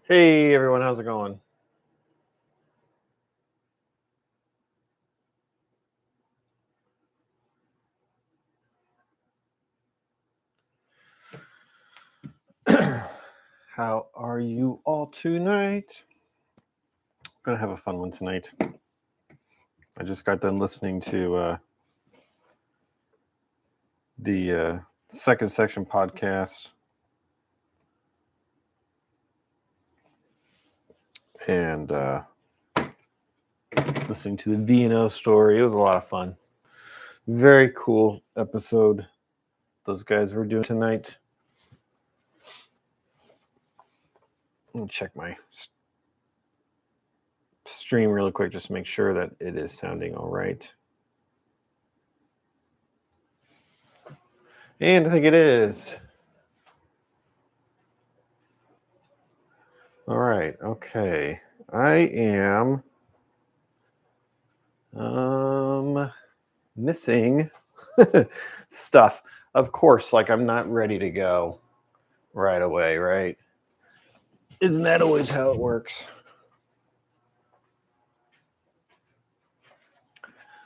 Hey everyone, how's it going? How are you all tonight? Gonna have a fun one tonight. I just got done listening to the second section podcast, and listening to the V&O story. It was a lot of fun. Very cool episode those guys were doing tonight. I'll check my stream really quick just to make sure that it is sounding all right. And I think it is. All right, okay. I am missing stuff. Of course, like I'm not ready to go right away, right? Isn't that always how it works?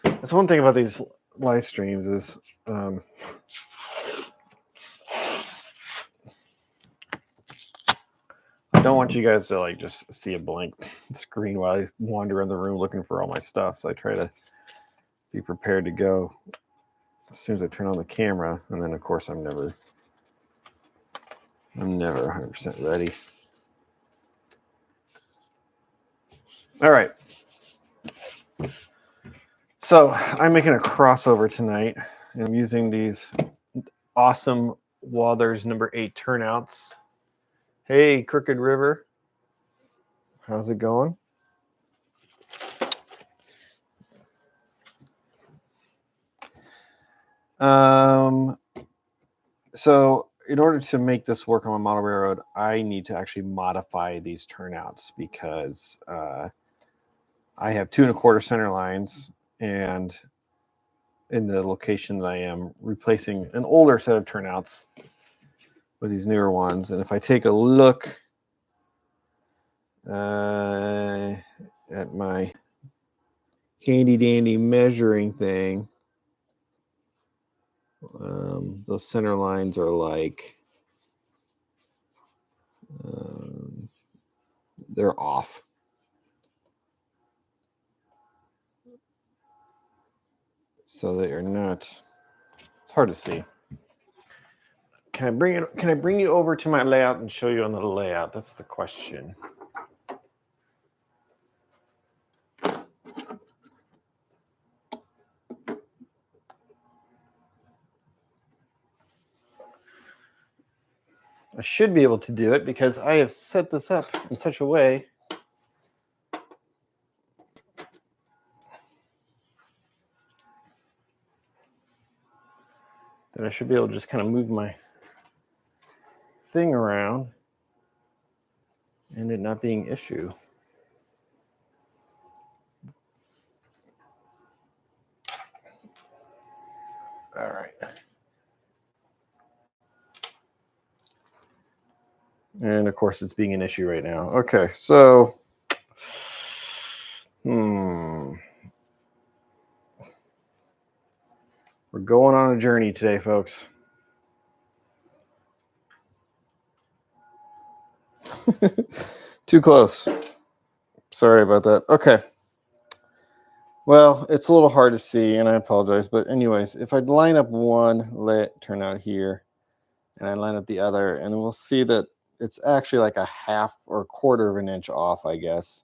That's one thing about these live streams is I don't want you guys to like just see a blank screen while I wander around the room looking for all my stuff. So I try to be prepared to go as soon as I turn on the camera, and then of course I'm never 100% ready. All right. So I'm making a crossover tonight. I'm using these awesome Wathers number 8 turnouts. Hey, Crooked River. How's it going? So in order to make this work on my model railroad, I need to actually modify these turnouts because I have 2 1/4 center lines, and in the location that I am replacing an older set of turnouts with these newer ones. And if I take a look at my handy dandy measuring thing, those center lines are like they're off. So they are not. It's hard to see. Can I bring you over to my layout and show you on the layout? That's the question. I should be able to do it because I have set this up in such a way that I should be able to just kind of move my thing around and it not being an issue. All right. And of course, it's being an issue right now. Okay, so we're going on a journey today, folks. Too close. Sorry about that. Okay. Well, it's a little hard to see, and I apologize. But anyways, if I line up one turnout here, and I line up the other, and we'll see that it's actually like a half or a quarter of an inch off, I guess.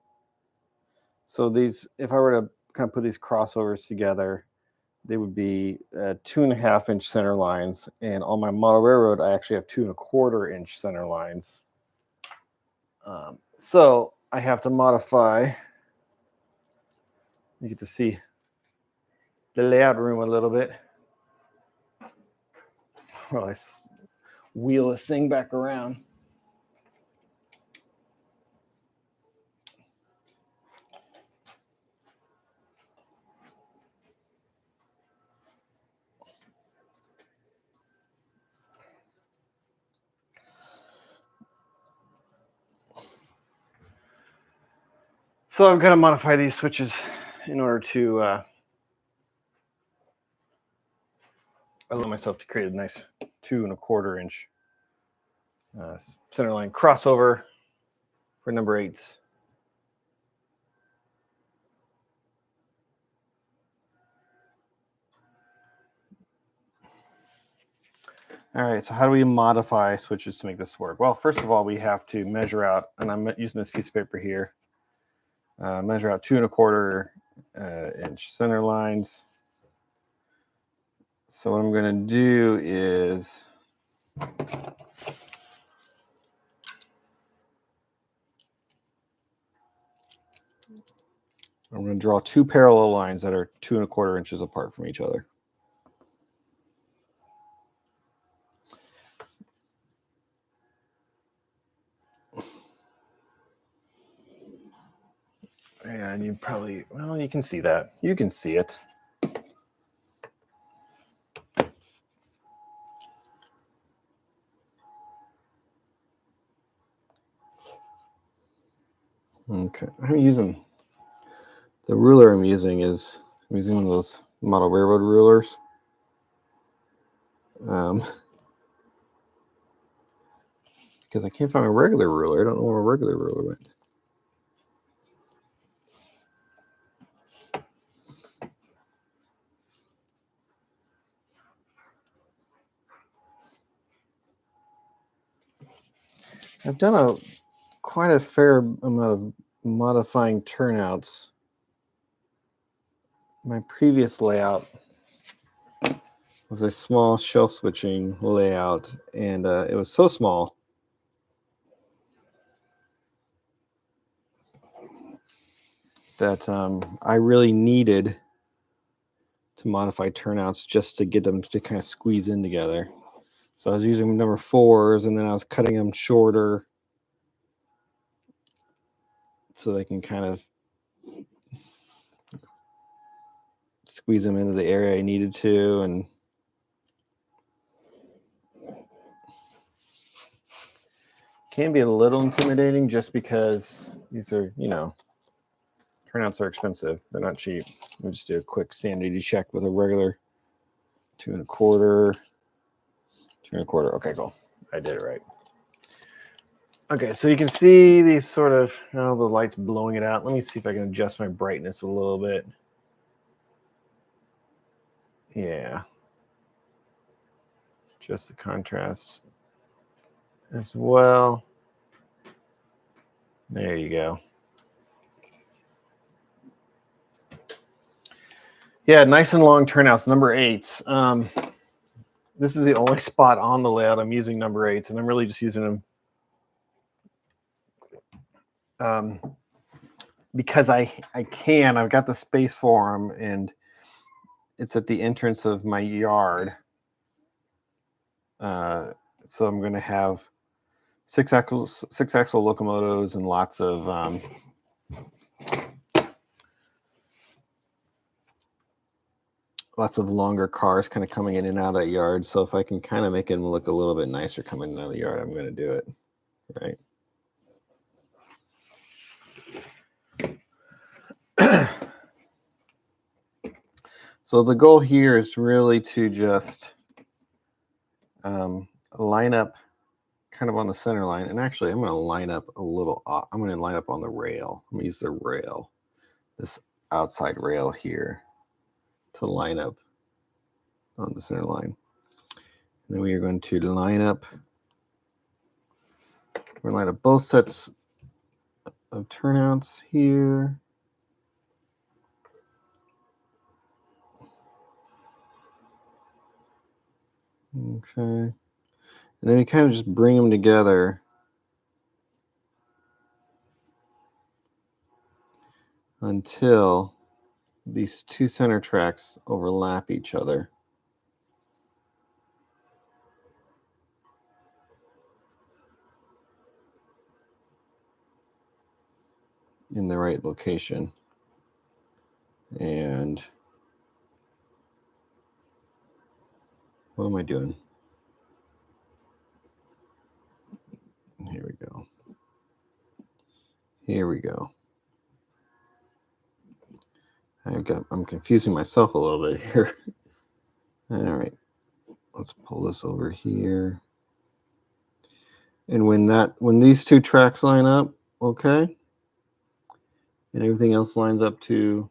So these, if I were to kind of put these crossovers together, they would be 2.5 inch center lines. And on my model railroad, I actually have 2 1/4 inch center lines. So I have to modify. You get to see the layout room a little bit. Well, I wheel this thing back around. So I'm going to modify these switches in order to allow myself to create a nice 2 1/4 inch centerline crossover for number 8s. All right, so how do we modify switches to make this work? Well, first of all, we have to measure out, and I'm using this piece of paper here, measure out 2 1/4 inch center lines. So what I'm going to do is I'm going to draw 2 parallel lines that are 2 1/4 inches apart from each other. And you probably, well, you can see that. You can see it. Okay, I'm using the ruler. I'm using one of those model railroad rulers. Because I can't find a regular ruler. I don't know where a regular ruler went. I've done quite a fair amount of modifying turnouts. My previous layout was a small shelf switching layout, and it was so small that I really needed to modify turnouts just to get them to kind of squeeze in together. So I was using number 4s, and then I was cutting them shorter so they can kind of squeeze them into the area I needed to. And can be a little intimidating just because these are, turnouts are expensive. They're not cheap. Let me just do a quick sanity check with a regular 2 1/4, 2 1/4. Okay, cool. I did it right. Okay, so you can see these sort of, the light's blowing it out. Let me see if I can adjust my brightness a little bit. Yeah. Just the contrast as well. There you go. Yeah, nice and long turnouts, number 8s. This is the only spot on the layout I'm using number 8s, and I'm really just using them because I can. I've got the space for them, and it's at the entrance of my yard. So I'm going to have 6-axle locomotives and lots of longer cars kind of coming in and out of that yard. So if I can kind of make them look a little bit nicer coming in and out of the yard, I'm going to do it. Right. So the goal here is really to just line up kind of on the center line. And actually, I'm going to line up a little. I'm going to line up on the rail. I'm going to use the rail, this outside rail here, to line up on the center line. And then we are going to line up. We're going to line up both sets of turnouts here. Okay. And then we kind of just bring them together until these 2 center tracks overlap each other. In the right location. And what am I doing? Here we go. Here we go. I'm confusing myself a little bit here. All right, let's pull this over here. And when these two tracks line up, okay, and everything else lines up to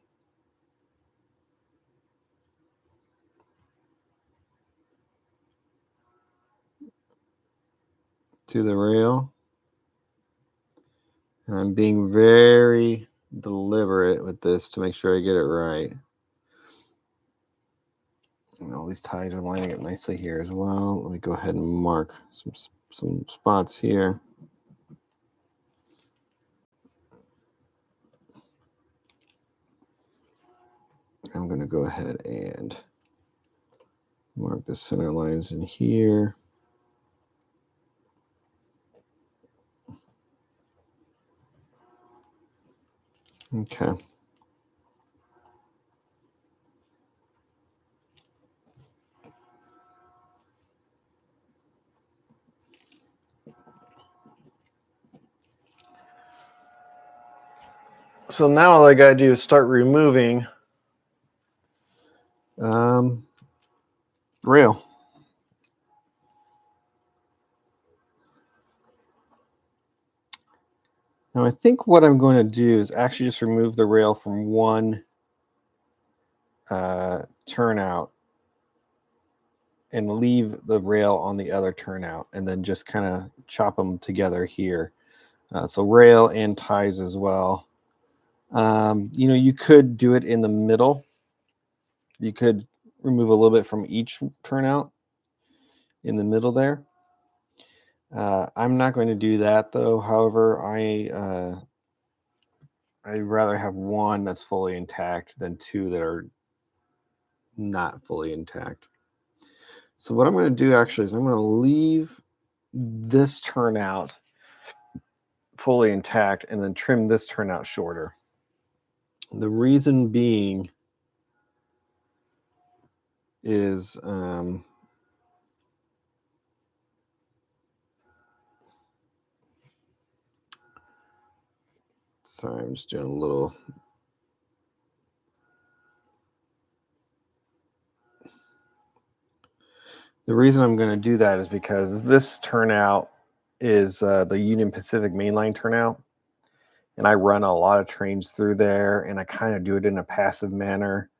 the rail, and I'm being very deliberate with this to make sure I get it right. And all these ties are lining up nicely here as well. Let me go ahead and mark some spots here. I'm going to go ahead and mark the center lines in here. Okay. So now all I got to do is start removing rail. Now I think what I'm going to do is actually just remove the rail from one turnout and leave the rail on the other turnout, and then just kind of chop them together here. So rail and ties as well. You could do it in the middle. You could remove a little bit from each turnout in the middle there. I'm not going to do that though. However, I'd rather have one that's fully intact than two that are not fully intact. So what I'm going to do actually is I'm going to leave this turnout fully intact and then trim this turnout shorter. The reason being is sorry, I'm just doing a little. The reason I'm going to do that is because this turnout is the Union Pacific mainline turnout, and I run a lot of trains through there, and I kind of do it in a passive manner.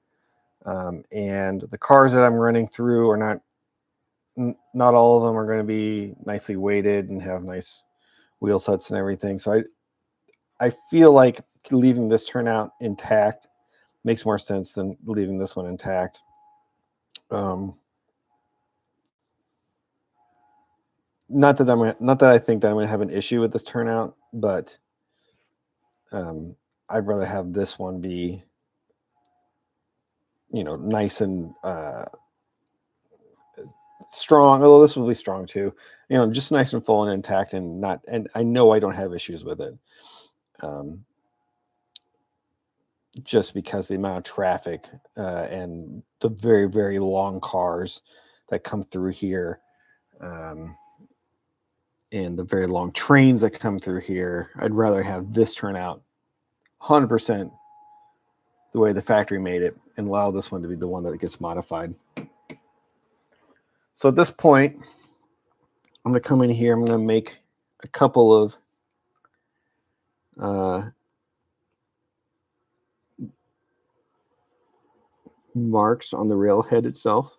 And the cars that I'm running through are not all of them are going to be nicely weighted and have nice wheel sets and everything. So I feel like leaving this turnout intact makes more sense than leaving this one intact. Not that I think that I'm going to have an issue with this turnout, but I'd rather have this one be, nice and strong. Although this will be strong too, just nice and full and intact, and I know I don't have issues with it. Just because the amount of traffic and the very, very long cars that come through here, and the very long trains that come through here, I'd rather have this turn out 100% the way the factory made it and allow this one to be the one that gets modified. So at this point, I'm going to come in here. I'm going to make a couple of marks on the railhead itself.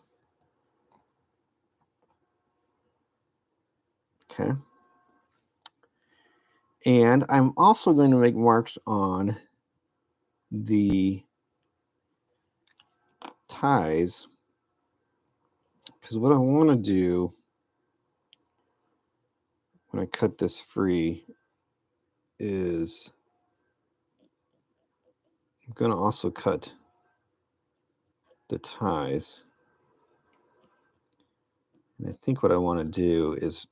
Okay. And I'm also going to make marks on the ties, because what I want to do when I cut this free is I'm going to also cut the ties. And I think what I want to do is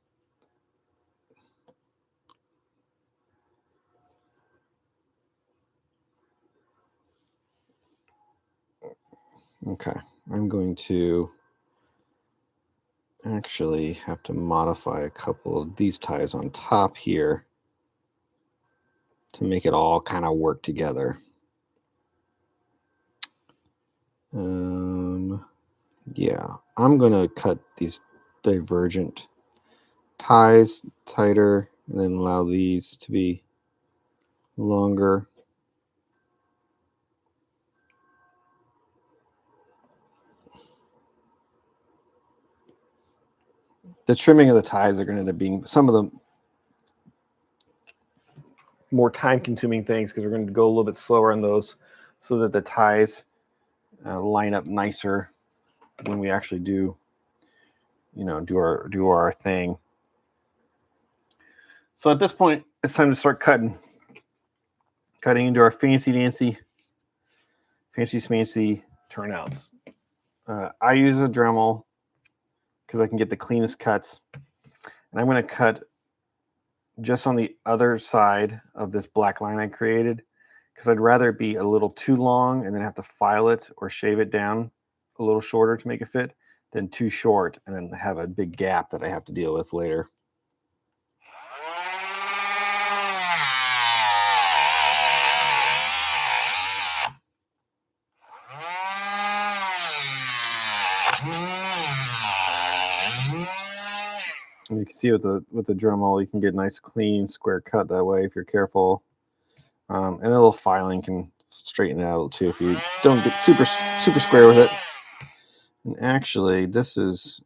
okay, I'm going to actually have to modify a couple of these ties on top here to make it all kind of work together. Yeah, I'm going to cut these divergent ties tighter and then allow these to be longer. The trimming of the ties are going to end up being some of the more time-consuming things because we're going to go a little bit slower on those so that the ties line up nicer when we actually do, do our thing. So at this point, it's time to start cutting into our fancy smancy turnouts. I use a Dremel because I can get the cleanest cuts, and I'm going to cut just on the other side of this black line I created because I'd rather it be a little too long and then have to file it or shave it down a little shorter to make it fit than too short and then have a big gap that I have to deal with later. And you can see with the Dremel, you can get a nice clean square cut that way if you're careful. And a little filing can straighten it out too if you don't get super square with it. And actually, this is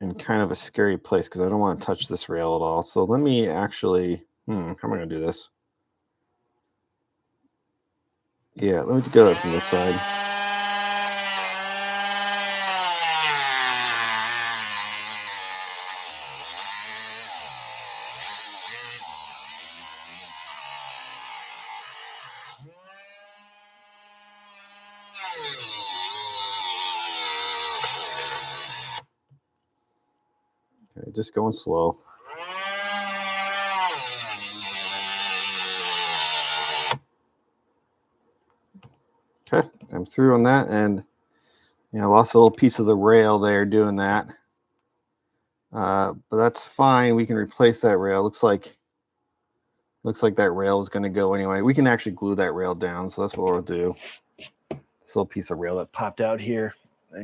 in kind of a scary place because I don't want to touch this rail at all. So let me actually, how am I going to do this? Yeah, let me go from this side. Okay, just going slow. Okay, I'm through on that, and I lost a little piece of the rail there doing that. But that's fine. We can replace that rail. Looks like that rail is going to go anyway. We can actually glue that rail down, so that's what we'll do. This little piece of rail that popped out here.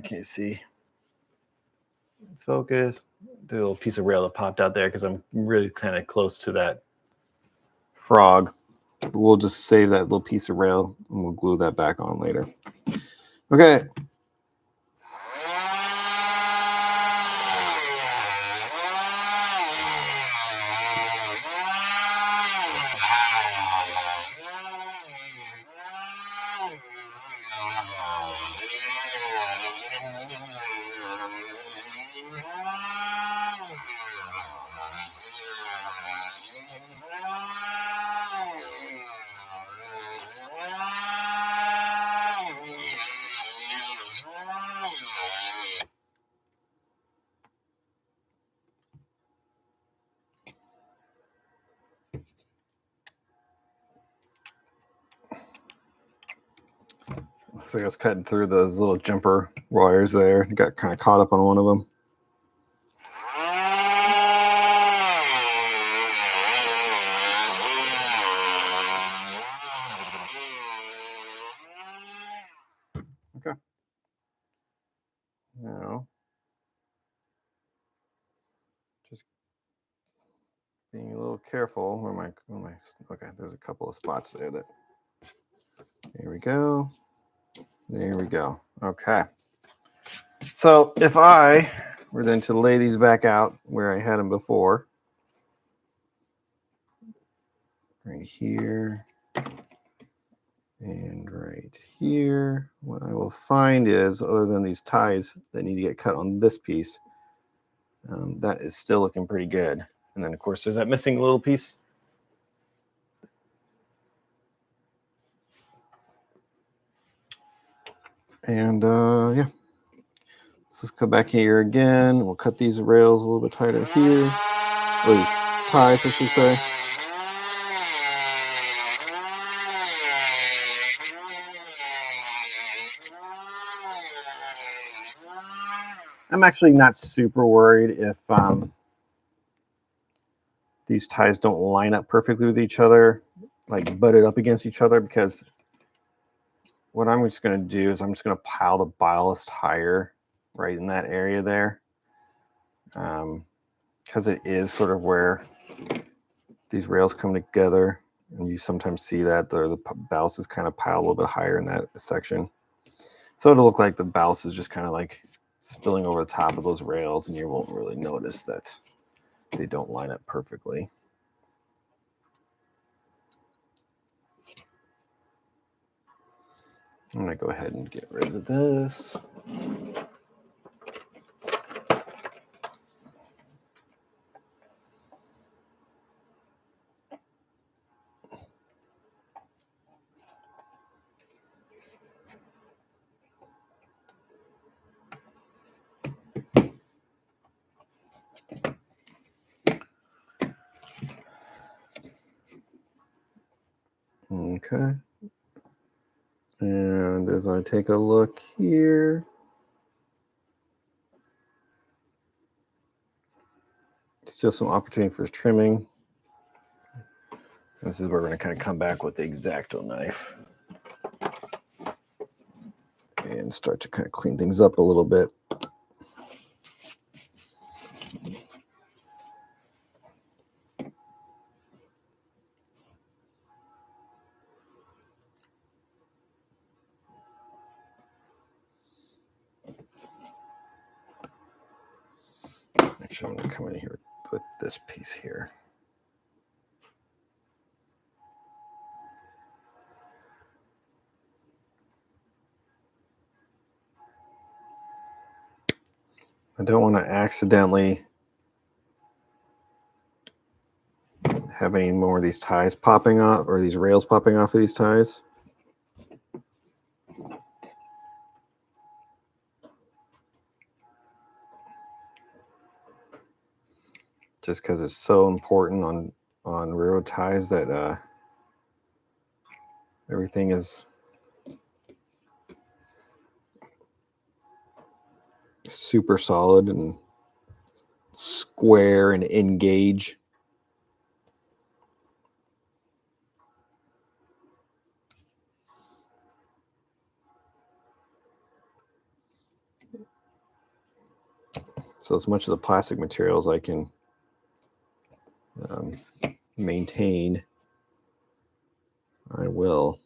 Can you see? Focus. The little piece of rail that popped out there because I'm really kind of close to that frog. We'll just save that little piece of rail and we'll glue that back on later. Okay. Looks like I was cutting through those little jumper wires there. Got kind of caught up on one of them. Okay. Now, just being a little careful. Where am I? Okay, there's a couple of spots there that. There we go. There we go. Okay. So if I were then to lay these back out where I had them before, right here and right here, what I will find is, other than these ties that need to get cut on this piece, that is still looking pretty good. And then, of course, there's that missing little piece. And yeah, so let's go back here again. We'll cut these rails a little bit tighter here, or these ties, I should say. I'm actually not super worried if these ties don't line up perfectly with each other, like butted up against each other, because what I'm just going to do is I'm just going to pile the ballast higher right in that area there. Because it is sort of where these rails come together, and you sometimes see that the ballast is kind of piled a little bit higher in that section. So it'll look like the ballast is just kind of like spilling over the top of those rails, and you won't really notice that they don't line up perfectly. I'm going to go ahead and get rid of this. Okay. And as I take a look here, still some opportunity for trimming. This is where we're going to kind of come back with the X-Acto knife and start to kind of clean things up a little bit. Actually, I'm going to come in here with this piece here. I don't want to accidentally have any more of these ties popping off, or these rails popping off of these ties. Just because it's so important on railroad ties that everything is super solid and square and engage. So as much of the plastic materials I can maintain, I will.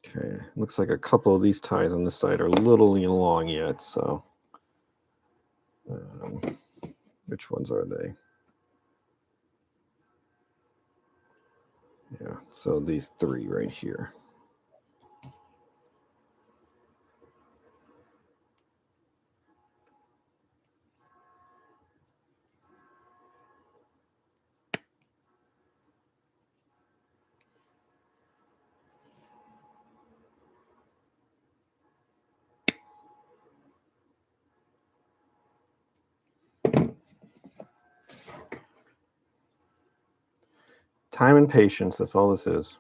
Okay, looks like a couple of these ties on this side are a little long yet, so which ones are they? Yeah, so these three right here. Time and patience, that's all this is.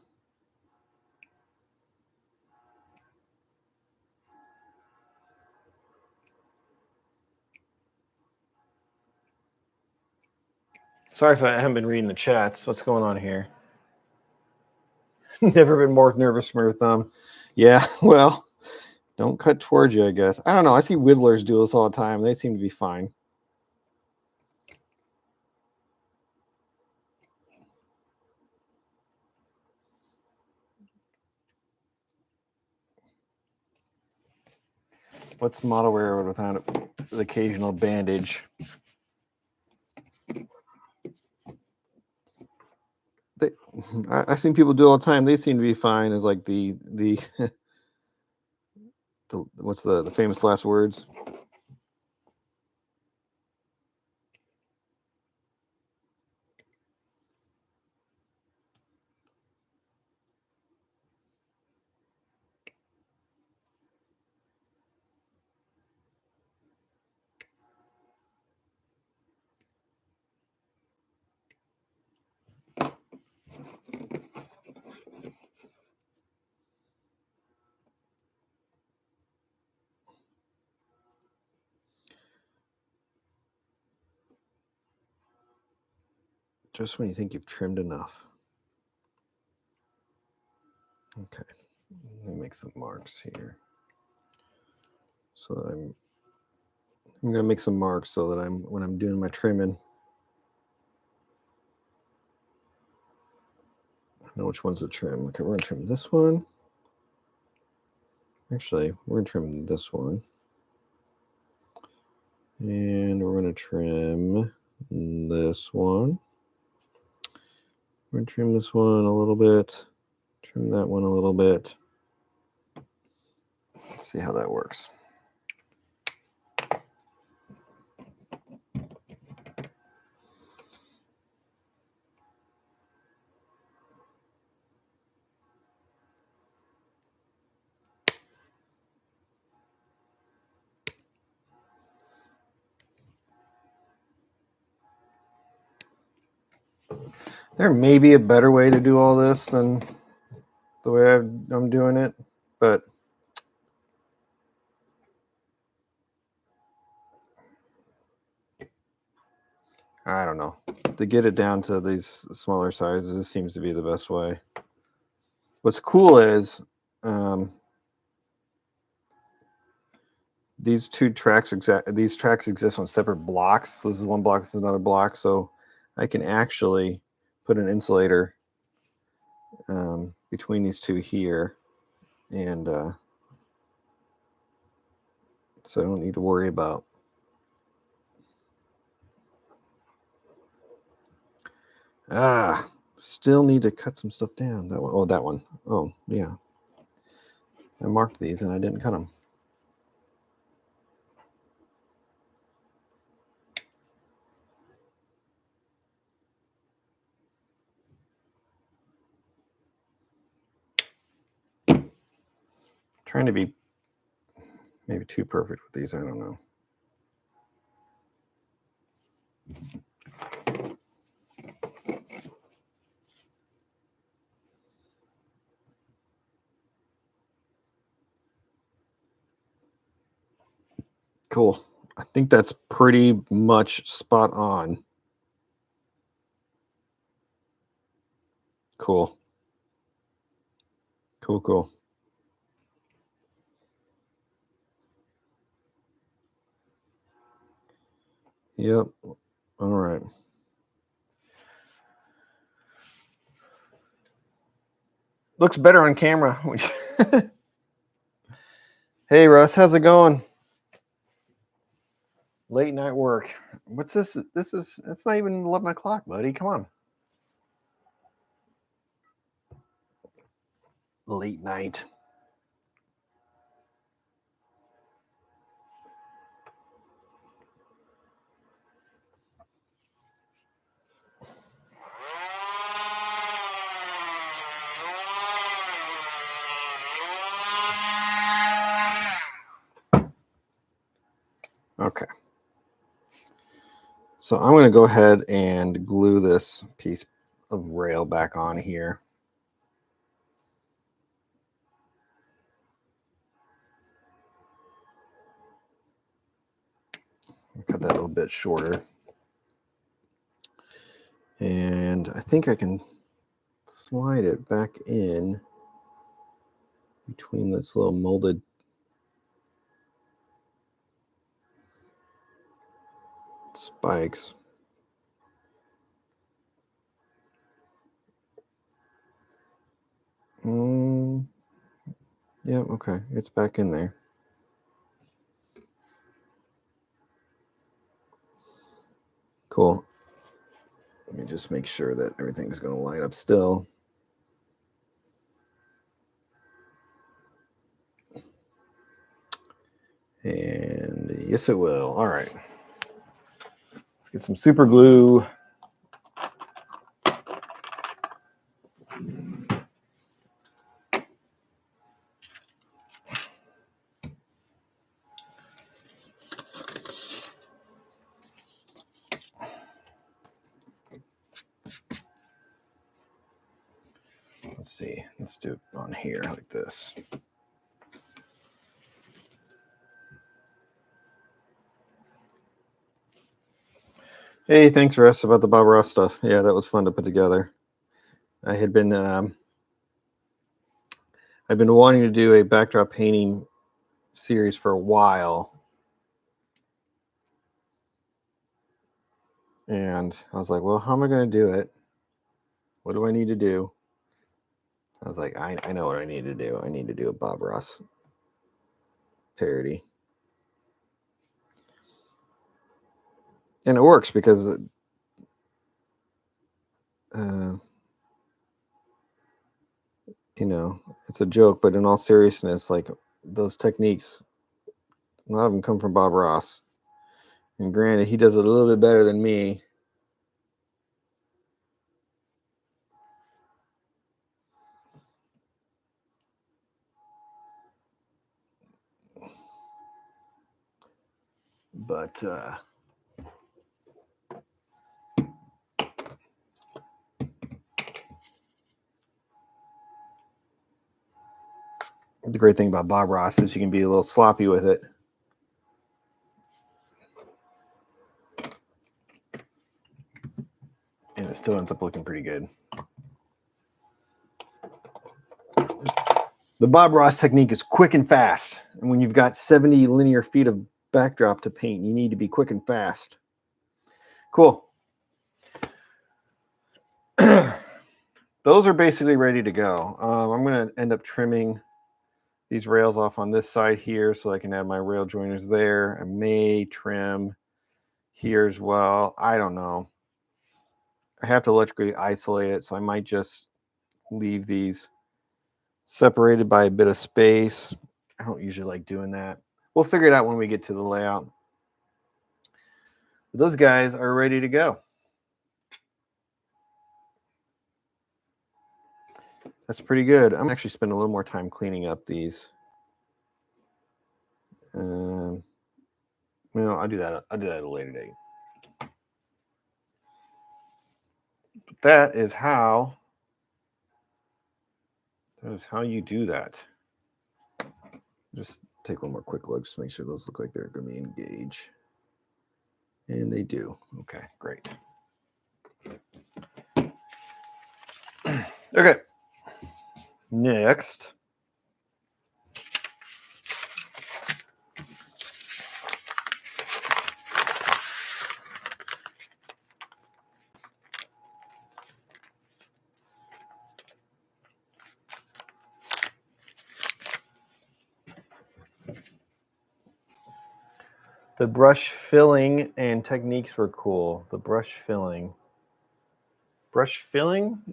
Sorry if I haven't been reading the chats. What's going on here? Never been more nervous from your thumb. Yeah, well, don't cut towards you, I guess. I don't know. I see whittlers do this all the time. They seem to be fine. What's model railroad without the occasional bandage? I've seen people do all the time. They seem to be fine. As like the what's the famous last words? Just when you think you've trimmed enough. Okay, let me make some marks here. So that I'm gonna make some marks so that when I'm doing my trimming, I know which ones to trim. Okay, we're gonna trim this one. Actually, we're gonna trim this one. And we're gonna trim this one. We're gonna trim this one a little bit. Trim that one a little bit. Let's see how that works. There may be a better way to do all this than the way I'm doing it, but I don't know. To get it down to these smaller sizes, this seems to be the best way. What's cool is these tracks exist on separate blocks. So this is one block, this is another block. So I can actually put an insulator between these two here, and so I don't need to worry about. Still need to cut some stuff down. That one. Oh, that one. Oh, yeah. I marked these and I didn't cut them. Trying to be maybe too perfect with these. I don't know. Cool. I think that's pretty much spot on. Cool. Cool. Yep. All right. Looks better on camera. Hey, Russ, how's it going? Late night work. What's this? It's not even 11 o'clock, buddy. Come on. Late night. Okay. So I'm going to go ahead and glue this piece of rail back on here. Cut that a little bit shorter. And I think I can slide it back in between this little molded spikes. Yeah, okay, it's back in there. Cool. Let me just make sure that everything's going to line up still. And yes, it will. All right. Let's get some super glue. Let's see. Let's do it on here like this. Hey, thanks, Russ, about the Bob Ross stuff. Yeah, that was fun to put together. I had been, I've been wanting to do a backdrop painting series for a while. And I was like, well, how am I going to do it? What do I need to do? I was like, I know what I need to do. I need to do a Bob Ross parody. And it works because you know, it's a joke, but in all seriousness, like those techniques, a lot of them come from Bob Ross. And granted, he does it a little bit better than me. But the great thing about Bob Ross is you can be a little sloppy with it. And it still ends up looking pretty good. The Bob Ross technique is quick and fast. And when you've got 70 linear feet of backdrop to paint, you need to be quick and fast. Cool. Those are basically ready to go. I'm going to end up trimming these rails off on this side here so I can add my rail joiners there. I may trim here as well. I don't know. I have to electrically isolate it, so I might just leave these separated by a bit of space. I don't usually like doing that. We'll figure it out when we get to the layout. But those guys are ready to go. That's pretty good. I'm actually spending a little more time cleaning up these. You know, I'll do that at a later date. But that is how you do that. Just take one more quick look, just make sure those look like they're going to be engaged. And they do. Okay, great. Okay. Next. The brush filling and techniques were cool. The brush filling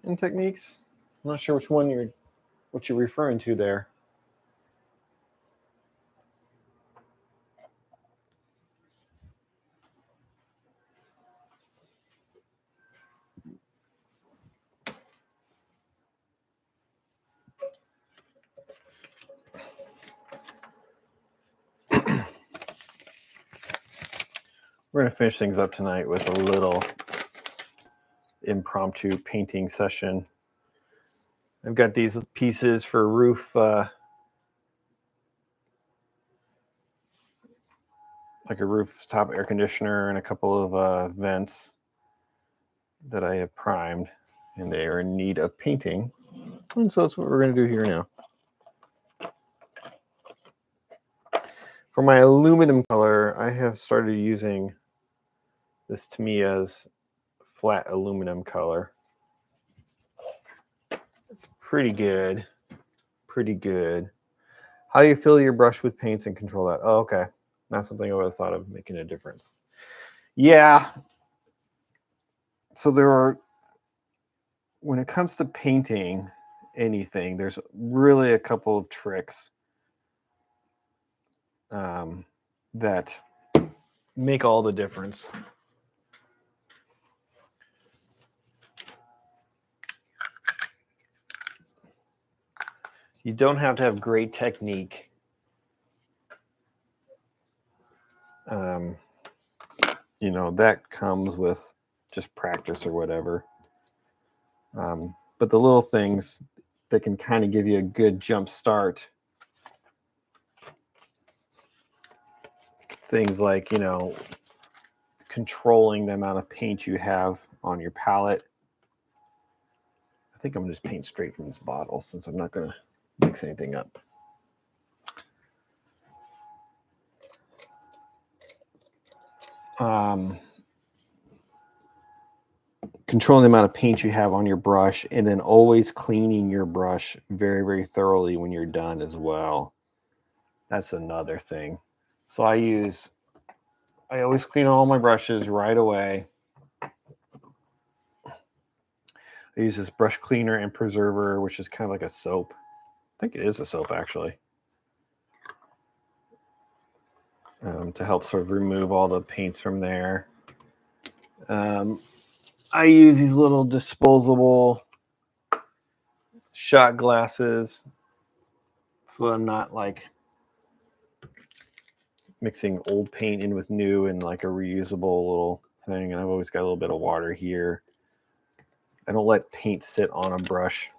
and techniques? I'm not sure which one you're referring to there. We're going to finish things up tonight with a little impromptu painting session. I've got these pieces for roof, like a rooftop air conditioner and a couple of vents that I have primed, and they are in need of painting. And so that's what we're going to do here now. For my aluminum color, I have started using this Tamiya's flat aluminum color. It's pretty good. Pretty good. How do you fill your brush with paints and control that? Oh, okay. Not something I would have thought of making a difference. Yeah. So there are, when it comes to painting anything, there's really a couple of tricks that make all the difference. You don't have to have great technique. You know, that comes with just practice or whatever. But the little things that can kind of give you a good jump start. Things like, you know, controlling the amount of paint you have on your palette. I think I'm going to just paint straight from this bottle since I'm not going to mix anything up. Controlling the amount of paint you have on your brush, and then always cleaning your brush very, very thoroughly when you're done as well. That's another thing. So I always clean all my brushes right away. I use this brush cleaner and preserver, which is kind of like a soap. I think it is a soap, actually. To help sort of remove all the paints from there. I use these little disposable shot glasses so that I'm not like mixing old paint in with new and like a reusable little thing. And I've always got a little bit of water here. I don't let paint sit on a brush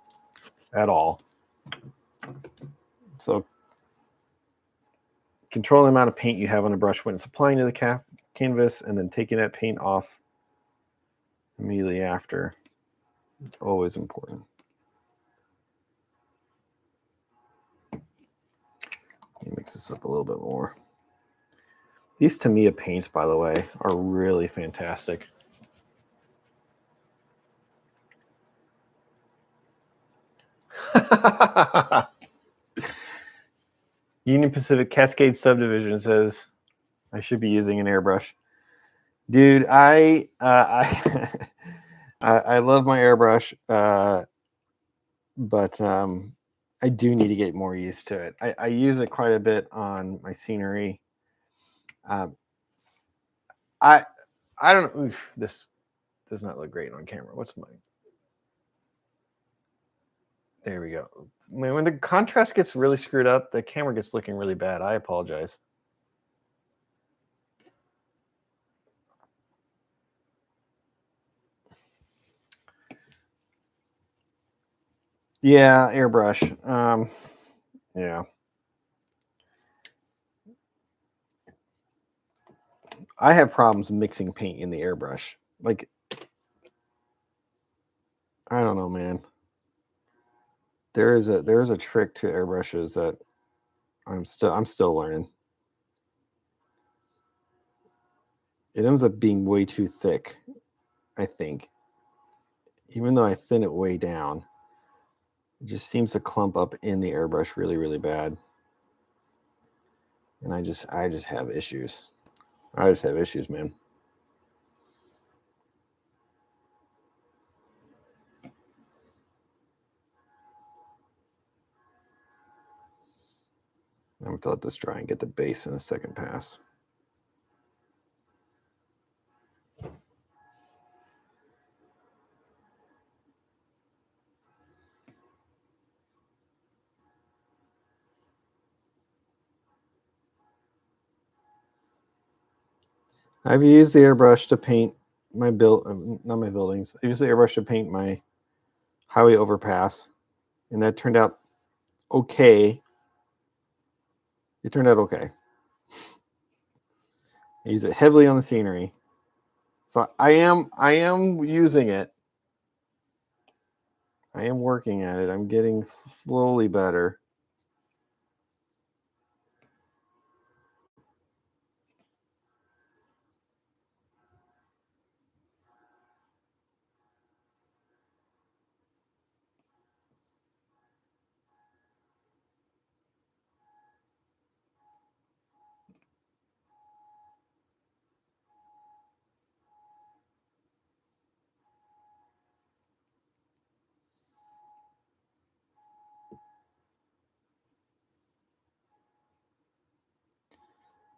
at all. So control the amount of paint you have on the brush when it's applying to the canvas, and then taking that paint off immediately after. Always important. Let me mix this up a little bit more. These Tamiya paints, by the way, are really fantastic. Union Pacific Cascade Subdivision says I should be using an airbrush. Dude, I love my airbrush, but I do need to get more used to it. I use it quite a bit on my scenery. I don't know. This does not look great on camera. What's mine? There we go. When the contrast gets really screwed up, the camera gets looking really bad. I apologize. Yeah, airbrush. Yeah. I have problems mixing paint in the airbrush. Like, I don't know, man. There is a trick to airbrushes that I'm still learning. It ends up being way too thick, I think. Even though I thin it way down, it just seems to clump up in the airbrush really, really bad. And I just have issues. I just have issues, man. I'm going to let this dry and get the base in the second pass. I've used the airbrush to paint my not my buildings. I used the airbrush to paint my highway overpass, and that turned out okay. It turned out okay. I use it heavily on the scenery. So I am using it. I am working at it. I'm getting slowly better.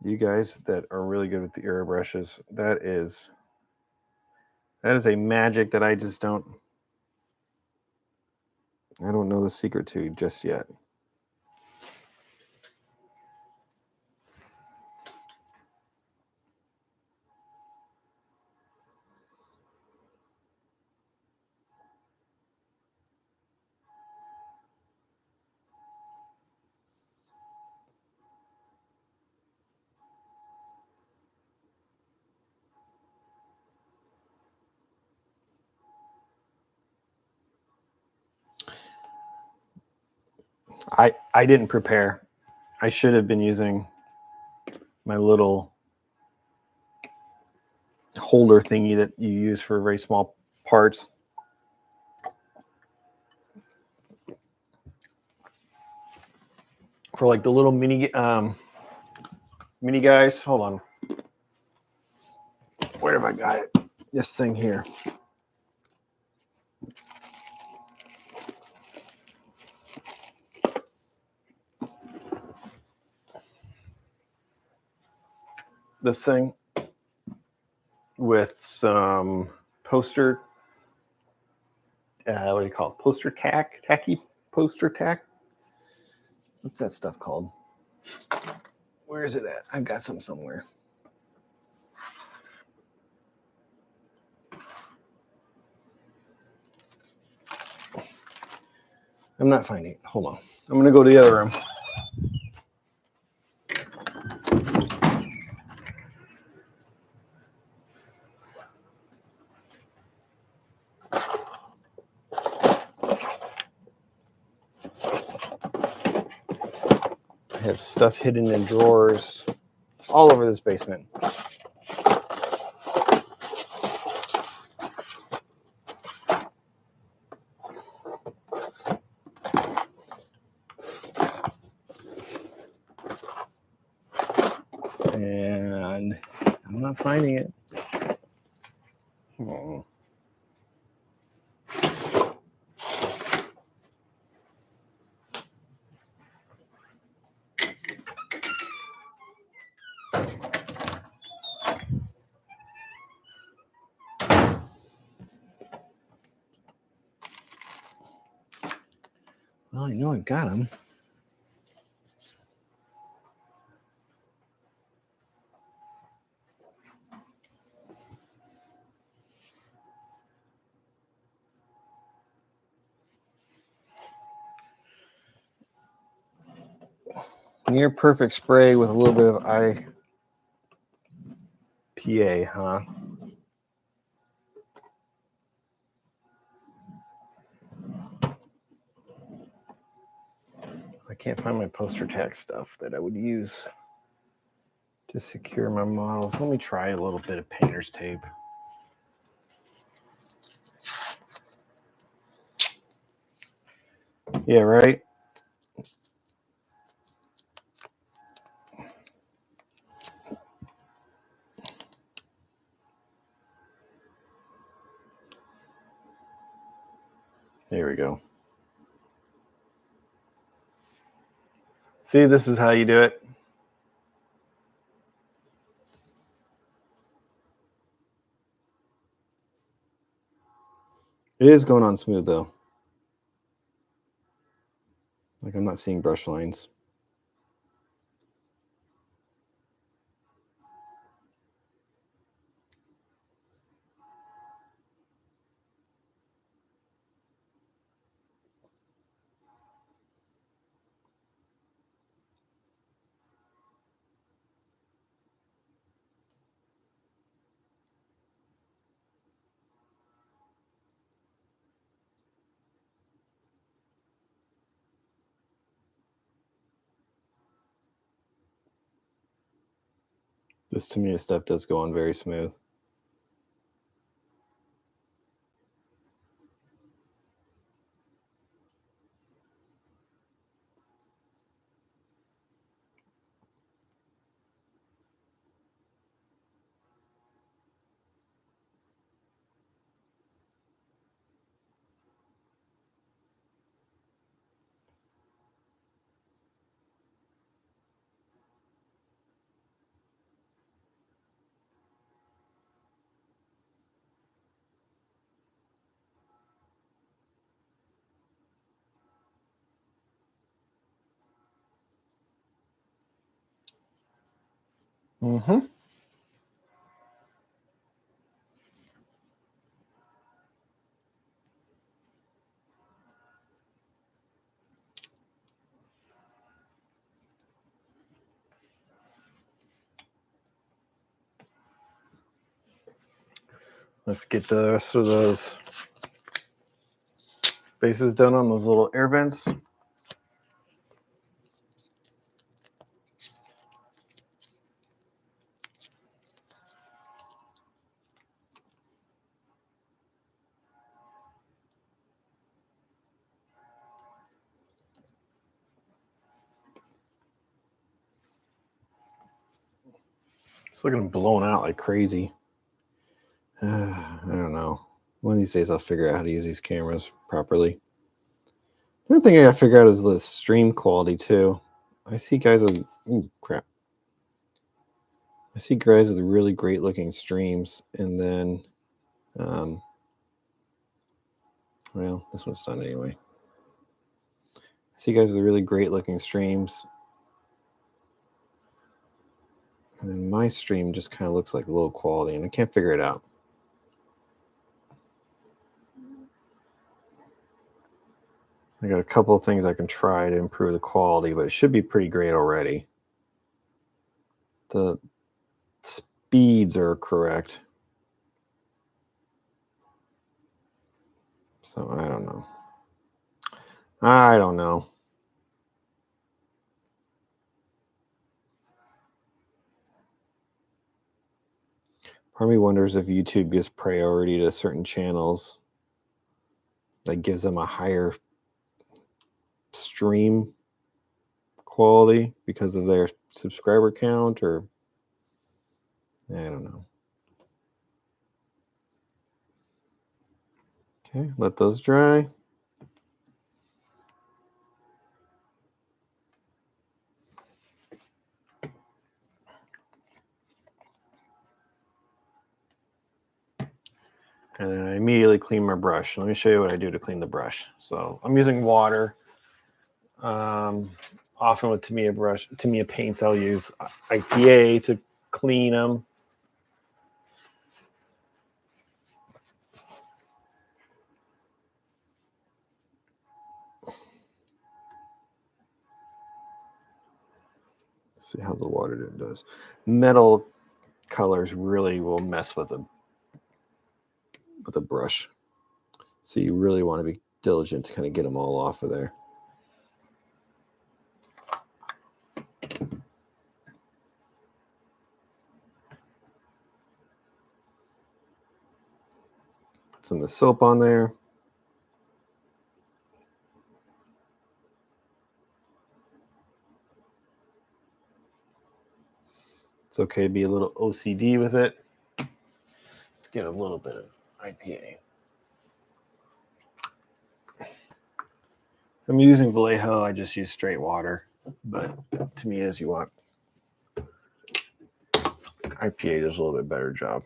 You guys that are really good with the airbrushes, that is a magic that I don't know the secret to just yet. I didn't prepare. I should have been using my little holder thingy that you use for very small parts. For like the little mini guys. Hold on. Where have I got it? This thing here. This thing with some poster, what do you call it? Poster tacky poster tack. What's that stuff called? Where is it at? I've got some somewhere. I'm not finding it. Hold on. I'm going to go to the other room. I have stuff hidden in drawers all over this basement. And I'm not finding it. Oh. Well, I know I've got them. Near perfect spray with a little bit of IPA, huh? I can't find my poster tack stuff that I would use to secure my models. Let me try a little bit of painter's tape. Yeah, right? There we go. See, this is how you do it. It is going on smooth, though. Like, I'm not seeing brush lines. This Tamiya stuff does go on very smooth. Mm-hmm. Let's get the rest of those bases done on those little air vents. It's looking blown out like crazy. I don't know. One of these days I'll figure out how to use these cameras properly. The other thing I gotta figure out is the stream quality too. I see guys with crap. I see guys with really great looking streams, and then well, this one's done anyway. I see guys with really great looking streams, and then my stream just kind of looks like low quality, and I can't figure it out. I got a couple of things I can try to improve the quality, but it should be pretty great already. The speeds are correct. So I don't know. I don't know. Part of me wonders if YouTube gives priority to certain channels that gives them a higher stream quality because of their subscriber count, or I don't know. Okay, let those dry. And then I immediately clean my brush. Let me show you what I do to clean the brush. So I'm using water. Often with Tamiya paints, I'll use IPA to clean them. See how the water does. Metal colors really will mess with the brush. So you really want to be diligent to kind of get them all off of there. Put some of the soap on there. It's okay to be a little OCD with it. Let's get a little bit of IPA. I'm using Vallejo. I just use straight water, but to me, as you want. IPA does a little bit better job.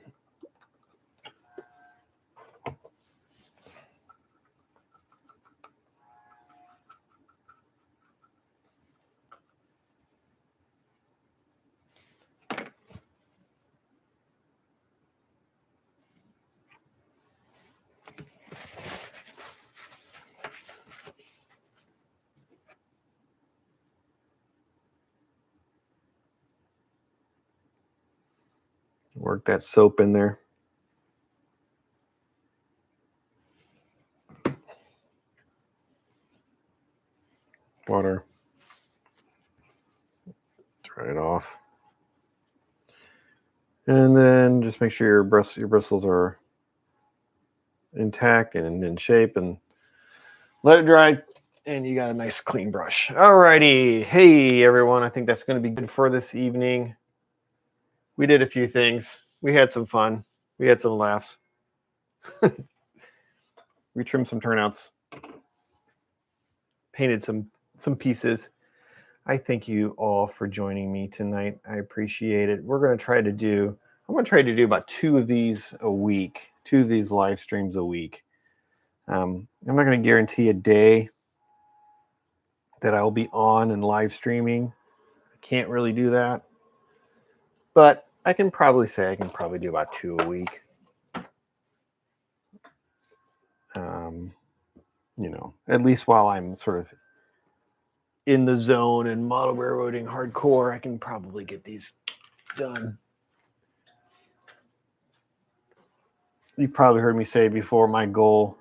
Work that soap in there. Water. Dry it off. And then just make sure your bristles are intact and in shape, and let it dry, and you got a nice clean brush. Alrighty. Hey everyone, I think that's going to be good for this evening. We did a few things. We had some fun. We had some laughs. We trimmed some turnouts. Painted some pieces. I thank you all for joining me tonight. I appreciate it. I'm going to try to do about 2 of these a week, 2 of these live streams a week. I'm not going to guarantee a day that I'll be on and live streaming. I can't really do that. But I can probably say I can probably do about 2 a week. You know, at least while I'm sort of in the zone and model railroading hardcore, I can probably get these done. You've probably heard me say before, my goal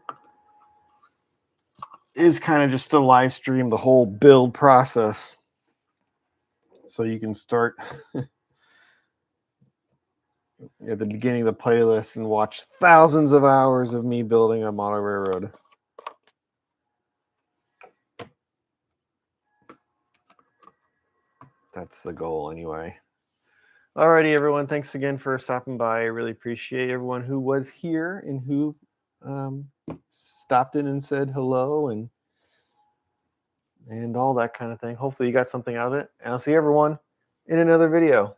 is kind of just to live stream the whole build process. So you can start at the beginning of the playlist and watch thousands of hours of me building a model railroad. That's the goal anyway. Alrighty, everyone. Thanks again for stopping by. I really appreciate everyone who was here and who stopped in and said hello and all that kind of thing. Hopefully you got something out of it. And I'll see everyone in another video.